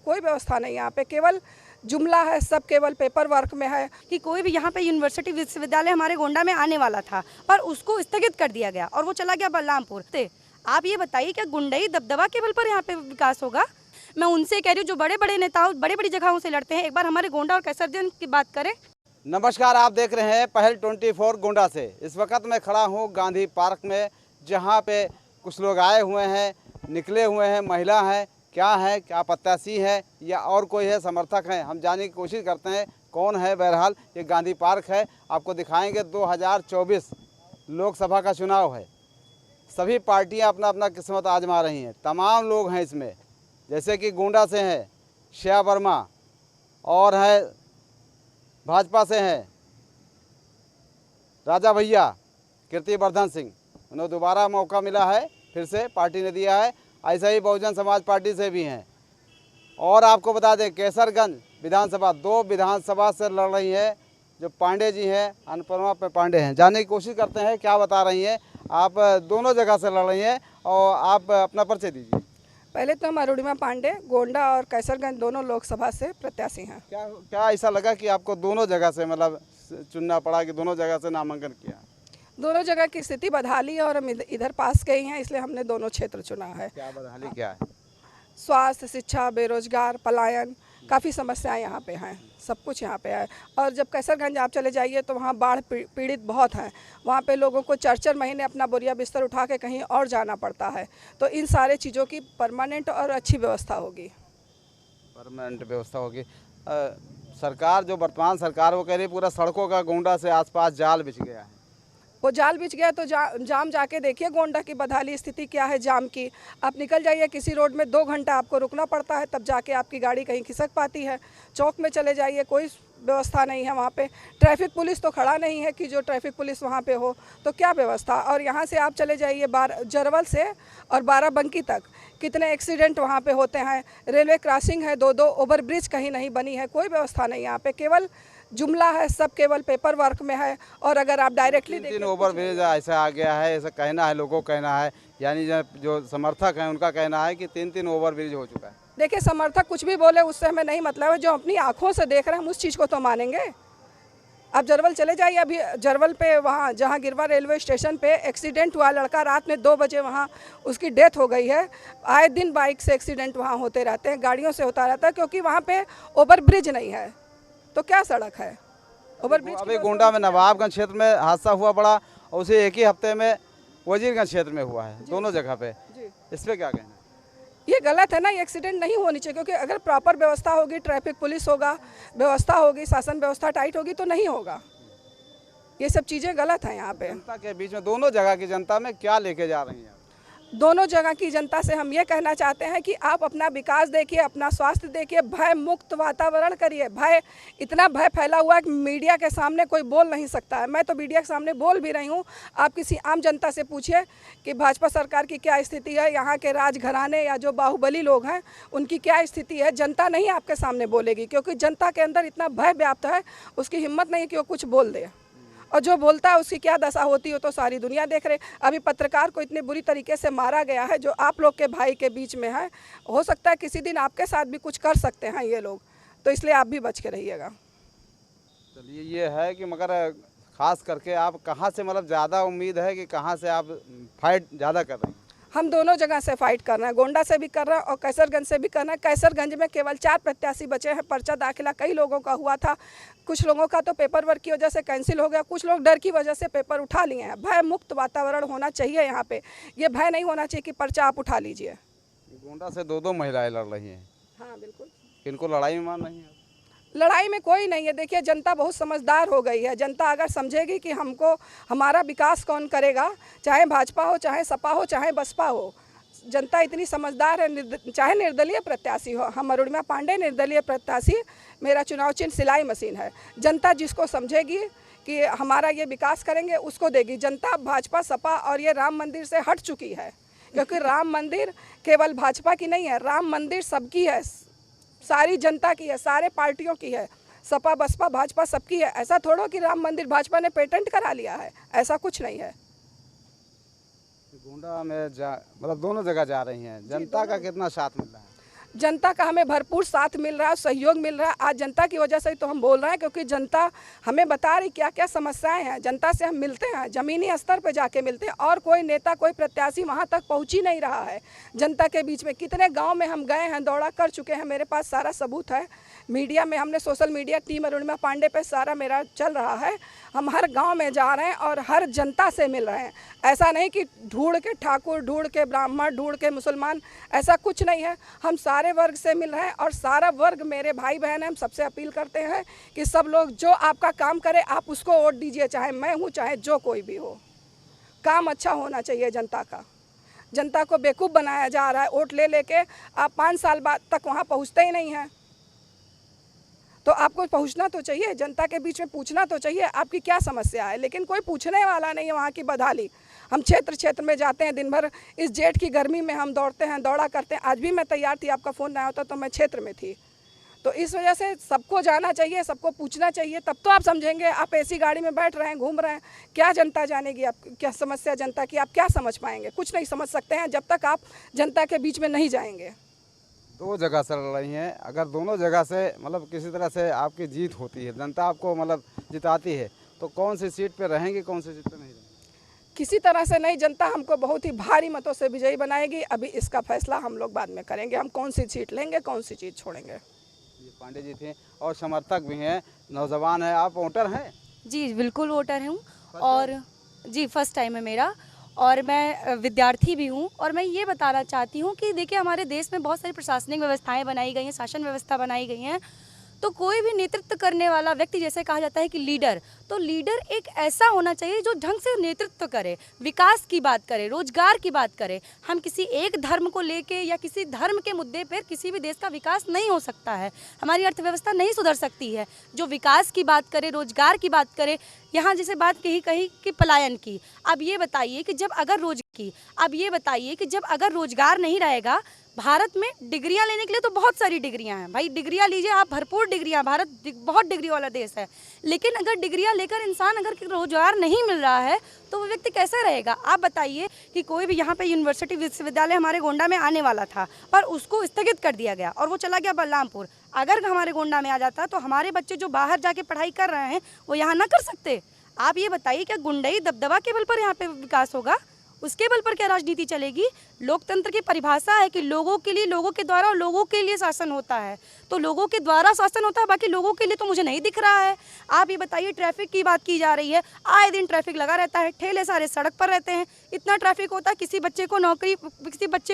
कोई व्यवस्था नहीं यहाँ पे, केवल जुमला है, सब केवल पेपर वर्क में है। कि कोई भी यहाँ पे यूनिवर्सिटी विश्वविद्यालय हमारे गोंडा में आने वाला था पर उसको स्थगित कर दिया गया और वो चला गया बलरामपुर। आप ये बताइए क्या गुंडई दबदबा के बल पर यहाँ पे विकास होगा? मैं उनसे कह रही हूँ जो बड़े बड़े नेताओं बड़ी बड़ी जगहों से लड़ते हैं, एक बार हमारे गोंडा और कैसरगंज की बात करें। नमस्कार, आप देख रहे हैं पहल 24 गोंडा से। इस वक्त मैं खड़ा हूँ गांधी पार्क में, जहाँ पे कुछ लोग आए हुए हैं, निकले हुए हैं, महिला हैं, क्या प्रत्याशी है या और कोई है, समर्थक हैं, हम जानने की कोशिश करते हैं कौन है। बहरहाल ये गांधी पार्क है, आपको दिखाएंगे। 2024 लोकसभा का चुनाव है, सभी पार्टियां अपना अपना किस्मत आजमा रही हैं। तमाम लोग हैं इसमें, जैसे कि गोंडा से हैं श्या वर्मा और है भाजपा से हैं राजा भैया कीर्तिवर्धन सिंह, उन्हें दोबारा मौका मिला है, फिर से पार्टी ने दिया है। ऐसा ही बहुजन समाज पार्टी से भी हैं। और आपको बता दें कैसरगंज विधानसभा, 2 विधानसभा से लड़ रही है जो पांडे जी हैं, अनुपमा पांडे हैं। जानने की कोशिश करते हैं क्या बता रही हैं। आप दोनों जगह से लड़ रही हैं और आप अपना परिचय दीजिए। पहले तो हम अरुणिमा पांडे गोंडा और कैसरगंज दोनों लोकसभा से प्रत्याशी हैं। क्या ऐसा लगा कि आपको दोनों जगह से मतलब चुनना पड़ा कि दोनों जगह से नामांकन किया? दोनों जगह की स्थिति बदहाली और हम इधर पास गई हैं, इसलिए हमने दोनों क्षेत्र चुना है। क्या बदहाली क्या है? स्वास्थ्य, शिक्षा, बेरोजगार, पलायन, काफ़ी समस्याएं यहाँ पे हैं, सब कुछ यहाँ पे है। और जब कैसरगंज आप चले जाइए तो वहाँ बाढ़ पीड़ित बहुत हैं, वहाँ पे लोगों को 4-4 महीने अपना बोरिया बिस्तर उठा के कहीं और जाना पड़ता है। तो इन सारे चीज़ों की परमानेंट और अच्छी व्यवस्था होगी। परमानेंट व्यवस्था होगी। सरकार जो वर्तमान सरकार वो कह रही पूरा सड़कों का गोंडा से आसपास जाल बिछ गया है। वो जाल बिछ गया तो जाम जाके देखिए गोंडा की बदहाली स्थिति क्या है जाम की। आप निकल जाइए किसी रोड में 2 घंटा आपको रुकना पड़ता है, तब जाके आपकी गाड़ी कहीं खिसक पाती है। चौक में चले जाइए, कोई व्यवस्था नहीं है वहाँ पे। ट्रैफिक पुलिस तो खड़ा नहीं है कि जो ट्रैफिक पुलिस वहाँ पे हो, तो क्या व्यवस्था। और यहाँ से आप चले जाइए जरवल से और बाराबंकी तक कितने एक्सीडेंट वहाँ पे होते हैं। रेलवे क्रॉसिंग है, 2-2 ओवरब्रिज कहीं नहीं बनी है, कोई व्यवस्था नहीं यहाँ पे, केवल जुमला है, सब केवल पेपर वर्क में है। और अगर आप डायरेक्टली तीन ओवरब्रिज ऐसा आ गया है, ऐसा कहना है, लोगों का कहना है, यानी जो समर्थक हैं उनका कहना है कि 3 ओवरब्रिज हो चुका है। देखिए, समर्थक कुछ भी बोले उससे हमें नहीं मतलब है, जो अपनी आंखों से देख रहे हैं हम उस चीज़ को तो मानेंगे। आप जरवल चले जाइए, अभी जरवल पे वहाँ जहाँ गिरवा रेलवे स्टेशन पे एक्सीडेंट हुआ, लड़का रात में 2 बजे वहाँ उसकी डेथ हो गई है। आए दिन बाइक से एक्सीडेंट वहाँ होते रहते हैं, गाड़ियों से होता रहता है, क्योंकि वहाँ पे ओवरब्रिज नहीं है। तो क्या सड़क है ओवरब्रिज? अभी गोंडा में नवाबगंज क्षेत्र में हादसा हुआ बड़ा, और उसे एक ही हफ्ते में वजीरगंज क्षेत्र में हुआ है, दोनों जगह पे। इस पर क्या कहना है? ये गलत है ना, ये एक्सीडेंट नहीं होनी चाहिए, क्योंकि अगर प्रॉपर व्यवस्था होगी, ट्रैफिक पुलिस होगा, व्यवस्था होगी, शासन व्यवस्था टाइट होगी तो नहीं होगा। ये सब चीज़ें गलत हैं यहाँ पे। जनता के बीच में, दोनों जगह की जनता में क्या लेके जा रही हैं? दोनों जगह की जनता से हम ये कहना चाहते हैं कि आप अपना विकास देखिए, अपना स्वास्थ्य देखिए, भय मुक्त वातावरण करिए। इतना भय फैला हुआ है कि मीडिया के सामने कोई बोल नहीं सकता है। मैं तो मीडिया के सामने बोल भी रही हूँ। आप किसी आम जनता से पूछिए कि भाजपा सरकार की क्या स्थिति है, यहाँ के राजघराने या जो बाहुबली लोग हैं उनकी क्या स्थिति है। जनता नहीं आपके सामने बोलेगी, क्योंकि जनता के अंदर इतना भय व्याप्त है, उसकी हिम्मत नहीं कि वो कुछ बोल दे। और जो बोलता है उसकी क्या दशा होती हो तो सारी दुनिया देख रहे। अभी पत्रकार को इतने बुरी तरीके से मारा गया है, जो आप लोग के भाई के बीच में है। हो सकता है किसी दिन आपके साथ भी कुछ कर सकते हैं ये लोग, तो इसलिए आप भी बच के रहिएगा। चलिए, ये है कि मगर खास करके आप कहाँ से, मतलब ज़्यादा उम्मीद है कि कहाँ से आप फाइट ज़्यादा कर रहे हैं? हम दोनों जगह से फाइट कर रहे हैं, गोंडा से भी कर रहे हैं और कैसरगंज से भी कर रहे हैं। कैसरगंज में केवल 4 प्रत्याशी बचे हैं। पर्चा दाखिला कई लोगों का हुआ था, कुछ लोगों का तो पेपर वर्क की वजह से कैंसिल हो गया, कुछ लोग डर की वजह से पेपर उठा लिए हैं। भय मुक्त वातावरण होना चाहिए यहाँ पे, ये भय नहीं होना चाहिए कि पर्चा आप उठा लीजिए। गोंडा से 2 महिलाएं लड़ रही हैं। हाँ बिल्कुल। इनको लड़ाई में मान नहीं है? लड़ाई में कोई नहीं है। देखिए, जनता बहुत समझदार हो गई है। जनता अगर समझेगी कि हमको हमारा विकास कौन करेगा, चाहे भाजपा हो, चाहे सपा हो, चाहे बसपा हो, जनता इतनी समझदार है। चाहे निर्दलीय प्रत्याशी हो, हम अरुणिमा पांडे निर्दलीय प्रत्याशी, मेरा चुनाव चिन्ह सिलाई मशीन है। जनता जिसको समझेगी कि हमारा ये विकास करेंगे, उसको देगी। जनता भाजपा, सपा और ये राम मंदिर से हट चुकी है, क्योंकि राम मंदिर केवल भाजपा की नहीं है, राम मंदिर सबकी है, सारी जनता की है, सारे पार्टियों की है। सपा, बसपा, भाजपा सबकी है। ऐसा थोड़ा कि राम मंदिर भाजपा ने पेटेंट करा लिया है, ऐसा कुछ नहीं है। गोंडा में मतलब दोनों जगह जा रही हैं, जनता का कितना साथ मिल रहा है? जनता का हमें भरपूर साथ मिल रहा है, सहयोग मिल रहा है। आज जनता की वजह से ही तो हम बोल रहे हैं, क्योंकि जनता हमें बता रही क्या क्या समस्याएं हैं। जनता से हम मिलते हैं, ज़मीनी स्तर पर जाके मिलते हैं, और कोई नेता कोई प्रत्याशी वहाँ तक पहुँच ही नहीं रहा है जनता के बीच में। कितने गाँव में हम गए हैं, दौड़ा कर चुके हैं, मेरे पास सारा सबूत है। मीडिया में हमने social media team Arunima Pandey पे सारा मेरा चल रहा है। हम हर गांव में जा रहे हैं और हर जनता से मिल रहे हैं। ऐसा नहीं कि ढूंढ के ठाकुर, ढूंढ के ब्राह्मण, ढूंढ के मुसलमान, ऐसा कुछ नहीं है। हम सारे वर्ग से मिल रहे हैं और सारा वर्ग मेरे भाई बहन हैं। हम सबसे अपील करते हैं कि सब लोग जो आपका काम करे आप उसको वोट दीजिए, चाहे मैं हूँ चाहे जो कोई भी हो। काम अच्छा होना चाहिए जनता का। जनता को बेवकूफ़ बनाया जा रहा है। वोट ले लेके आप 5 साल बाद तक वहाँ पहुँचते ही नहीं हैं। तो आपको पहुंचना तो चाहिए, जनता के बीच में पूछना तो चाहिए आपकी क्या समस्या है, लेकिन कोई पूछने वाला नहीं है। वहाँ की बदहाली। हम क्षेत्र में जाते हैं, दिन भर इस जेठ की गर्मी में हम दौड़ते हैं, दौड़ा करते हैं। आज भी मैं तैयार थी, आपका फ़ोन आया होता तो मैं क्षेत्र में थी। तो इस वजह से सबको जाना चाहिए, सबको पूछना चाहिए, तब तो आप समझेंगे। आप ऐसी गाड़ी में बैठ रहे हैं, घूम रहे हैं, क्या जनता जानेगी आप क्या समस्या जनता की, आप क्या समझ पाएंगे? कुछ नहीं समझ सकते हैं जब तक आप जनता के बीच में नहीं जाएंगे। 2 जगह से लड़ रही हैं, अगर दोनों जगह से मतलब किसी तरह से आपकी जीत होती है, जनता आपको मतलब जिताती है, तो कौन सी सीट पे रहेंगे, कौन सी सीट पे नहीं रहेंगे? किसी तरह से नहीं, जनता हमको बहुत ही भारी मतों से विजयी बनाएगी। अभी इसका फैसला हम लोग बाद में करेंगे, हम कौन सी सीट लेंगे, कौन सी चीज़ छोड़ेंगे। ये पांडे जी थे और समर्थक भी हैं, नौजवान हैं। आप वोटर हैं? जी बिल्कुल वोटर हूँ। और जी फर्स्ट टाइम है मेरा, और मैं विद्यार्थी भी हूँ। और मैं ये बताना चाहती हूँ कि देखिए हमारे देश में बहुत सारी प्रशासनिक व्यवस्थाएं बनाई गई हैं, शासन व्यवस्था बनाई गई हैं। तो कोई भी नेतृत्व करने वाला व्यक्ति, जैसे कहा जाता है कि लीडर, तो लीडर एक ऐसा होना चाहिए जो ढंग से नेतृत्व करे, विकास की बात करे, रोजगार की बात करे। हम किसी एक धर्म को लेके या किसी धर्म के मुद्दे पर किसी भी देश का विकास नहीं हो सकता है, हमारी अर्थव्यवस्था नहीं सुधर सकती है। जो विकास की बात करे, रोजगार की बात करे, यहाँ जैसे बात कही कि पलायन की, अब ये बताइए कि जब अगर रोजगार नहीं रहेगा, भारत में डिग्रियां लेने के लिए तो बहुत सारी डिग्रियां हैं भाई, डिग्रियां लीजिए आप, भरपूर डिग्रियां, भारत बहुत डिग्री वाला देश है। लेकिन अगर डिग्रियां लेकर इंसान अगर रोजगार नहीं मिल रहा है तो वो व्यक्ति कैसे रहेगा? आप बताइए कि कोई भी यहाँ पे यूनिवर्सिटी विश्वविद्यालय हमारे गोंडा में आने वाला था, पर उसको स्थगित कर दिया गया और वो चला गया बलरामपुर। अगर हमारे गोंडा में आ जाता तो हमारे बच्चे जो बाहर जाके पढ़ाई कर रहे हैं वो यहाँ ना कर सकते। आप ये बताइए, क्या गुंडई दबदबा के बल पर यहाँ पे विकास होगा? उसके बल पर क्या राजनीति चलेगी? लोकतंत्र की परिभाषा है कि लोगों के लिए, लोगों के द्वारा और लोगों के लिए शासन होता है। तो लोगों के द्वारा शासन होता है, बाकी लोगों के लिए तो मुझे नहीं दिख रहा है। आप ये बताइए, ट्रैफिक की बात की जा रही है, आए दिन ट्रैफिक लगा रहता है, ठेले सारे सड़क पर रहते हैं, इतना ट्रैफिक होता है। किसी बच्चे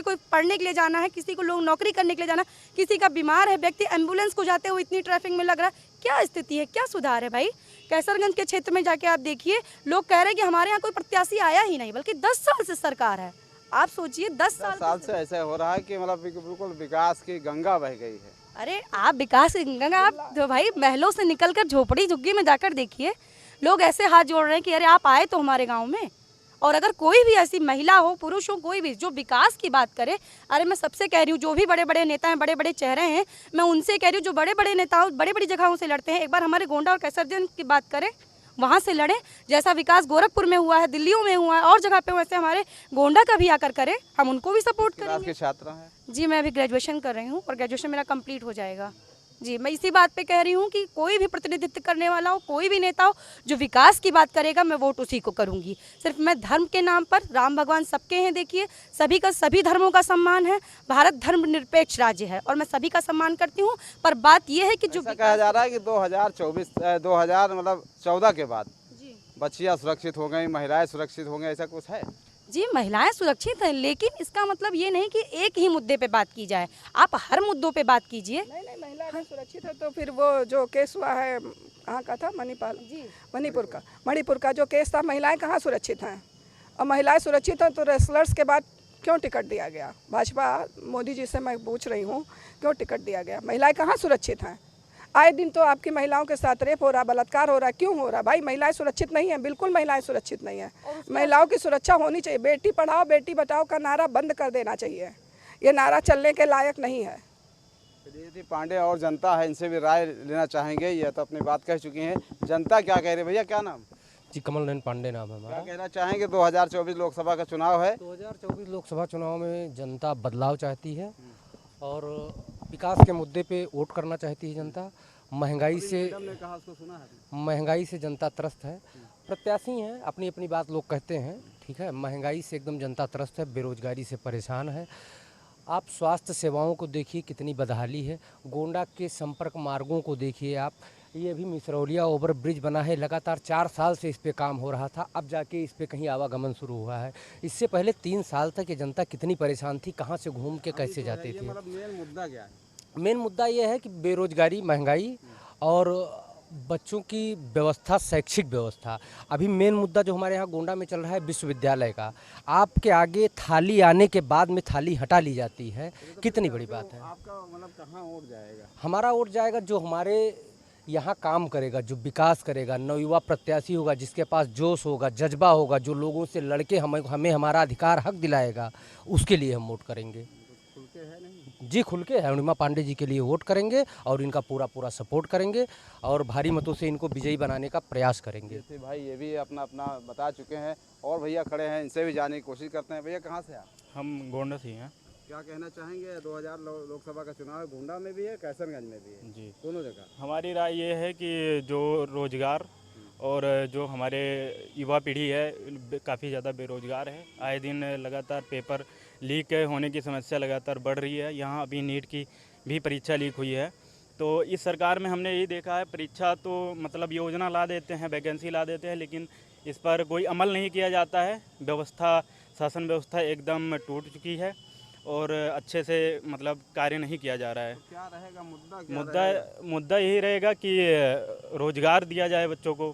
को पढ़ने के लिए जाना है, किसी को लोग नौकरी करने के लिए जाना, किसी का बीमार है व्यक्ति, एम्बुलेंस को जाते हुए इतनी ट्रैफिक में लग रहा है। क्या स्थिति है, क्या सुधार है भाई? कैसरगंज के क्षेत्र में जाके आप देखिए, लोग कह रहे हैं कि हमारे यहाँ कोई प्रत्याशी आया ही नहीं, बल्कि 10 साल से सरकार है। आप सोचिए 10 साल से ऐसा हो रहा है कि मतलब बिल्कुल विकास की गंगा बह गई है। अरे आप विकास की गंगा, आप तो भाई महलों से निकलकर झोपड़ी झुग्गी में जाकर देखिए, लोग ऐसे हाथ जोड़ रहे हैं कि अरे आप आए तो हमारे गाँव में। और अगर कोई भी ऐसी महिला हो, पुरुष हो, कोई भी जो विकास की बात करे, अरे मैं सबसे कह रही हूँ, जो भी बड़े बड़े नेता हैं, बड़े बड़े चेहरे हैं, मैं उनसे कह रही हूँ, जो बड़े बड़े नेता बड़ी बड़ी जगहों से लड़ते हैं, एक बार हमारे गोंडा और कैसरगंज की बात करें, वहाँ से लड़े। जैसा विकास गोरखपुर में हुआ है, दिल्लियों में हुआ है और जगह पे, वैसे हमारे गोंडा का भी आकर करें, हम उनको भी सपोर्ट करेंगे। छात्र हैं जी, मैं अभी ग्रेजुएशन कर रही हूँ और ग्रेजुएशन मेरा कंप्लीट हो जाएगा। जी, मैं इसी बात पे कह रही हूँ कि कोई भी प्रतिनिधित्व करने वाला हो, कोई भी नेता हो, जो विकास की बात करेगा, मैं वोट उसी को करूँगी। सिर्फ मैं धर्म के नाम पर, राम भगवान सबके हैं, देखिए सभी का, सभी धर्मों का सम्मान है। भारत धर्मनिरपेक्ष राज्य है और मैं सभी का सम्मान करती हूँ। पर बात यह है कि जो कहा जा रहा है कि 2014 के बाद बच्चियाँ सुरक्षित हो गई, महिलाएं सुरक्षित हो गई, ऐसा कुछ है? जी, महिलाएं सुरक्षित हैं, लेकिन इसका मतलब ये नहीं कि एक ही मुद्दे पे बात की जाए, आप हर मुद्दों पे बात कीजिए। नहीं, महिलाएं सुरक्षित है तो फिर वो जो केस हुआ है, कहाँ का था? मणिपुर का जो केस था, महिलाएं कहाँ सुरक्षित हैं? और महिलाएं सुरक्षित हैं तो रेसलर्स के बाद क्यों टिकट दिया गया? भाजपा मोदी जी से मैं पूछ रही हूँ, क्यों टिकट दिया गया? महिलाएं कहाँ सुरक्षित हैं? आए दिन तो आपकी महिलाओं के साथ रेप हो रहा, बलात्कार हो रहा, क्यों हो रहा? भाई महिलाएं सुरक्षित नहीं हैं, बिल्कुल महिलाएं सुरक्षित नहीं हैं। महिलाओं की सुरक्षा होनी चाहिए। बेटी पढ़ाओ बेटी बचाओ का नारा बंद कर देना चाहिए, ये नारा चलने के लायक नहीं है। प्रीति पांडे और जनता है, इनसे भी राय लेना चाहेंगे। ये तो अपनी बात कह चुकी हैं, जनता क्या कह रही है? भैया क्या नाम? जी, कमल नयन पांडे नाम है हमारा। क्या कहना चाहेंगे? 2024 लोकसभा का चुनाव है। 2024 लोकसभा चुनाव में जनता बदलाव चाहती है और विकास के मुद्दे पे वोट करना चाहती है जनता। महंगाई से कहा उसको सुना है? महंगाई से जनता त्रस्त है। प्रत्याशी हैं, अपनी अपनी बात लोग कहते हैं, ठीक है। महंगाई से एकदम जनता त्रस्त है, बेरोजगारी से परेशान है। आप स्वास्थ्य सेवाओं को देखिए कितनी बदहाली है। गोंडा के संपर्क मार्गों को देखिए आप। ये अभी मिसरौलिया ओवर ब्रिज बना है, लगातार 4 साल से इस पे काम हो रहा था, अब जाके इस पे कहीं आवागमन शुरू हुआ है। इससे पहले 3 साल तक ये जनता कितनी परेशान थी, कहाँ से घूम के कैसे जाती थी। मतलब मेन मुद्दा क्या है? मेन मुद्दा ये है कि बेरोजगारी, महंगाई और बच्चों की व्यवस्था, शैक्षिक व्यवस्था। अभी मेन मुद्दा जो हमारे यहाँ गोंडा में चल रहा है विश्वविद्यालय का, आपके आगे थाली आने के बाद में थाली हटा ली जाती है, कितनी बड़ी बात है। आपका मतलब कहाँ वोट जाएगा? हमारा वोट जाएगा जो हमारे यहाँ काम करेगा, जो विकास करेगा, नवयुवा प्रत्याशी होगा, जिसके पास जोश होगा, जज्बा होगा, जो लोगों से लड़के हमें हमारा अधिकार हक दिलाएगा, उसके लिए हम वोट करेंगे। खुल के है नहीं? जी खुल के अरुणिमा पांडे जी के लिए वोट करेंगे और इनका पूरा सपोर्ट करेंगे और भारी मतों से इनको विजयी बनाने का प्रयास करेंगे। जैसे भाई ये भी अपना अपना बता चुके हैं और भैया खड़े हैं, इनसे भी जानने की कोशिश करते हैं। भैया कहाँ से आप? हम गोंडा से ही हैं। क्या कहना चाहेंगे? 2000 लोकसभा का चुनाव है, गोंडा में भी है, कैसरगंज में भी है, जी, दोनों जगह। हमारी राय ये है कि जो रोज़गार और जो हमारे युवा पीढ़ी है काफ़ी ज़्यादा बेरोज़गार है। आए दिन लगातार पेपर लीक होने की समस्या लगातार बढ़ रही है। यहाँ अभी नीट की भी परीक्षा लीक हुई है। तो इस सरकार में हमने यही देखा है, परीक्षा तो मतलब योजना ला देते हैं, वैकेंसी ला देते हैं, लेकिन इस पर कोई अमल नहीं किया जाता है। व्यवस्था, शासन व्यवस्था एकदम टूट चुकी है और अच्छे से मतलब कार्य नहीं किया जा रहा है। तो क्या रहेगा मुद्दा? क्या मुद्दा यही रहेगा कि रोज़गार दिया जाए बच्चों को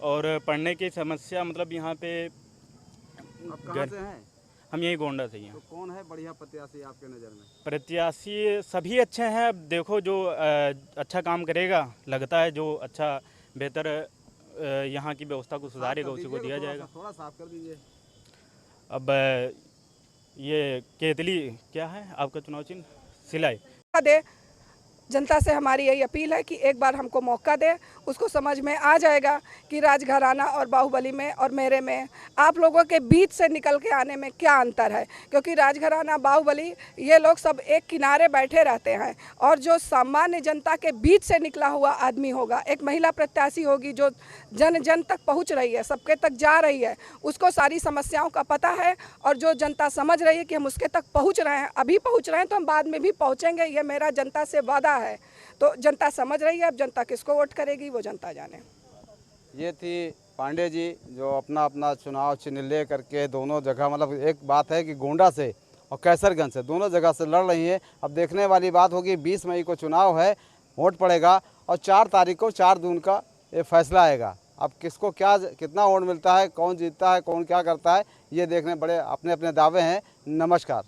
और पढ़ने की समस्या मतलब यहाँ पे आप कहाँ से हैं? हम यही गोंडा से ही हैं। तो कौन है बढ़िया प्रत्याशी आपके नज़र में? प्रत्याशी सभी अच्छे हैं। अब देखो जो अच्छा काम करेगा, लगता है जो अच्छा बेहतर यहाँ की व्यवस्था को सुधारेगा उसी को दिया जाएगा। थोड़ा साफ कर दीजिए। अब ये केतली क्या है आपका चुनाव चिन्ह? सिलाई। दे जनता से हमारी यही अपील है कि एक बार हमको मौका दे, उसको समझ में आ जाएगा कि राजघराना और बाहुबली में और मेरे में आप लोगों के बीच से निकल के आने में क्या अंतर है। क्योंकि राजघराना, बाहुबली, ये लोग सब एक किनारे बैठे रहते हैं और जो सामान्य जनता के बीच से निकला हुआ आदमी होगा, एक महिला प्रत्याशी होगी जो जन जन तक पहुंच रही है, सबके तक जा रही है, उसको सारी समस्याओं का पता है और जो जनता समझ रही है कि हम उसके तक पहुंच रहे हैं, अभी पहुंच रहे हैं तो हम बाद में भी पहुंचेंगे, ये मेरा जनता से वादा है। तो जनता समझ रही है, अब जनता किसको वोट करेगी वो जनता जाने। ये थी पांडे जी जो अपना अपना चुनाव चिन्ह ले करके दोनों जगह, मतलब एक बात है कि गोंडा से और कैसरगंज से दोनों जगह से लड़ रही है। अब देखने वाली बात होगी, 20 मई को चुनाव है, वोट पड़ेगा और 4 तारीख को 4 जून का ये फैसला आएगा। अब किसको क्या कितना वोट मिलता है, कौन जीतता है, कौन क्या करता है, ये देखने बड़े अपने अपने दावे हैं। नमस्कार।